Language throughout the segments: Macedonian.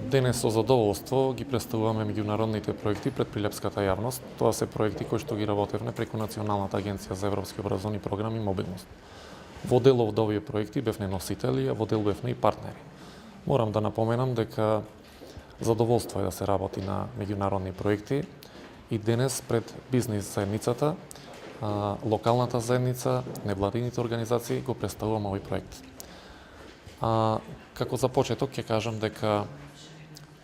Денес со задоволство ги представуваме меѓународните проекти пред прилепската јавност. Тоа се проекти кои што ги работевме преку Националната агенција за европски образовни програми и мобилност. Во дел од овие проекти бевме носители, а во дел бевме и партнери. Морам да напоменам дека задоволство е да се работи на меѓународни проекти и денес пред бизнис заедницата, локалната заедница, невладините организации го представуваме овој проект. Како за почеток ќе кажам дека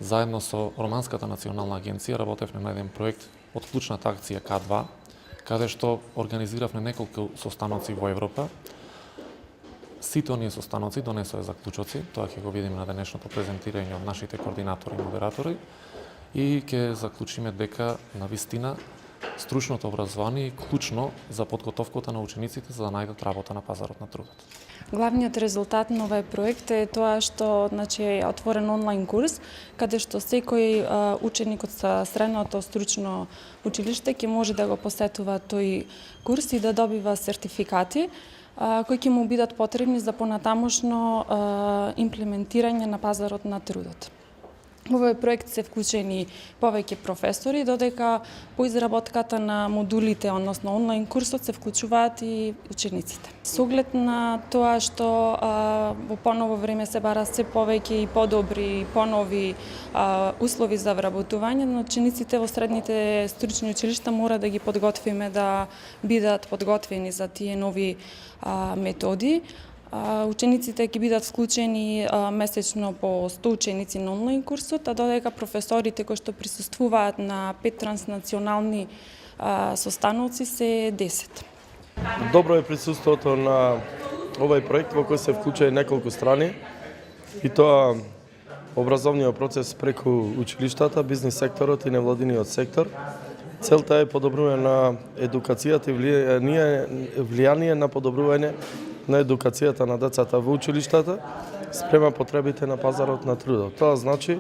заедно со Романската национална агенција работевме на еден проект од клучната акција К2, каде што организиравме неколку состаноци во Европа. Сите оние состаноци донесоа заклучоци, тоа ќе го видиме на денешното презентирање од нашите координатори и модератори, и ќе заклучиме дека навистина стручното образование е клучно за подготовката на учениците за да најдат работа на пазарот на трудот. Главниот резултат на овој проект е тоа што е отворен онлайн курс, каде што секој ученик од средното стручно училиште ќе може да го посетува тој курс и да добива сертификати кои ќе му бидат потребни за понатамошно имплементирање на пазарот на трудот. Во овој проект се вклучени повеќе професори, додека по изработката на модулите, односно онлайн курсот, се вклучуваат и учениците. Со оглед на тоа што во поново време се бара се повеќе и подобри, понови услови за вработување, но учениците во средните стручни училишта мора да ги подготвиме да бидат подготвени за тие нови методи. Учениците ќе бидат вклучени месечно по 100 ученици на онлайн курсот, а додека професорите кои што присуствуваат на 5 транснационални состаноци се 10. Добро е присуството на овој проект во кој се вклучени неколку страни, и тоа образовниот процес преку училиштата, бизнис секторот и невладиниот сектор. Целта е подобрување на едукацијата и влијание на подобрување на едукацијата на децата во училиштата спрема потребите на пазарот на трудот. Тоа значи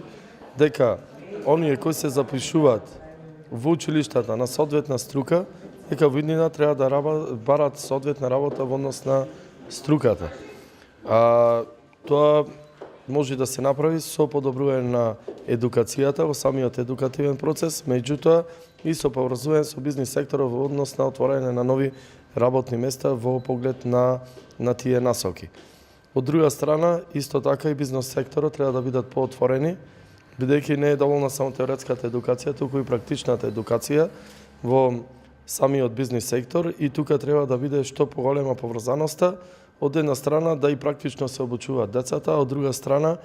дека оние кои се запишуваат во училиштата на соодветна струка, дека во иднина треба да барат соодветна работа во однос на струката. Тоа може да се направи со подобрување на едукацијата во самиот едукативен процес, меѓутоа и со поврзување со бизнис секторот во однос на отворање на нови работни места во поглед на тие насоки. Од друга страна, исто така и бизнес секторот треба да бидат поотворени, бидејќи не е доволна само теоретската едукација, туку и практичната едукација во самиот бизнес сектор, и тука треба да биде што поголема поврзаноста, од една страна да и практично се обучуваат децата, а од друга страна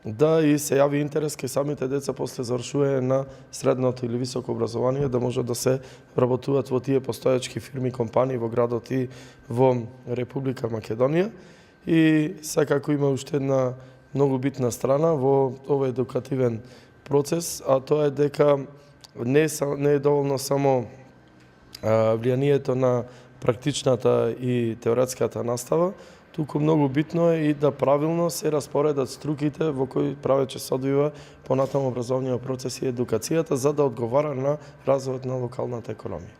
да и се јави интерес кај самите деца после завршување на средното или високо образование, да можат да се работуваат во тие постојачки фирми, компании во градот и во Република Македонија. И секако има уште една многу битна страна во овој едукативен процес, а тоа е дека не е доволно само влијанието на практичната и теоретската настава, туку многу битно е и да правилно се распоредат струките во кои правече се одвива понатаму образовниот процес и едукацијата, за да одговара на развојот на локалната економија.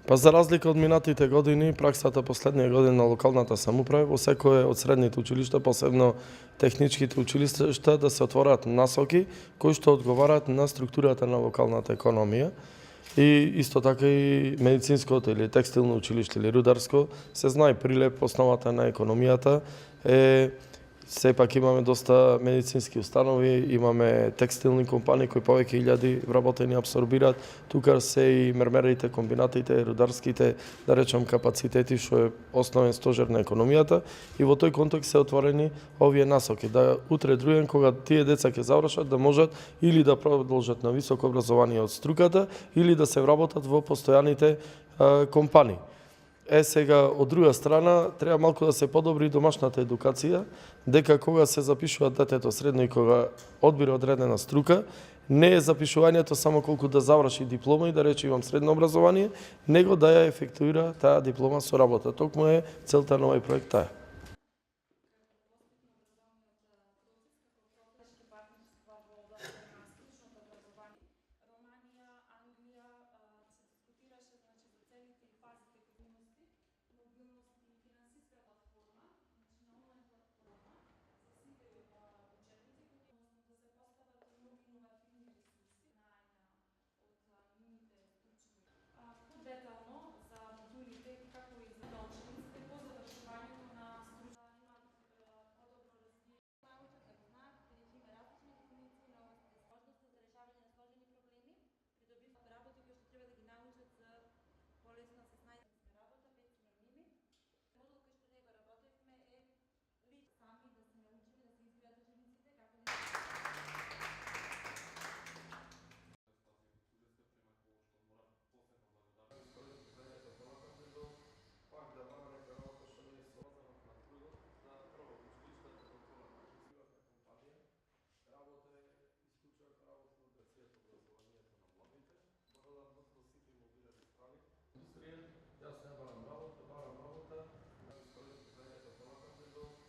Па за разлика од минатите години, праксата последнија година на локалната самоуправа во секое од средните училишта, посебно техничките училишта, да се отворат насоки кои што одговараат на структурата на локалната економија. И исто така и медицинското или текстилно училиште или рударско, се знае Прилеп, основата на економијата е сепак имаме доста медицински установи, имаме текстилни компании кои повеќе илјади вработени абсорбираат. Тука се и мермерите, комбинатите, рударските, да речем, капацитети, што е основен стожер на економијата, и во тој контекст се отворени овие насоки, да утре друен кога тие деца ќе завршат да можат или да продолжат на високо образование од струката, или да се вработат во постојаните компании. Сега, од друга страна, треба малку да се подобри домашната едукација, дека кога се запишува детето средно и кога одбира одредена струка, не е запишувањето само колку да заврши диплома и да рече имам средно образование, него да ја ефектуира таа диплома со работа. Токму е целта на овој проект таа.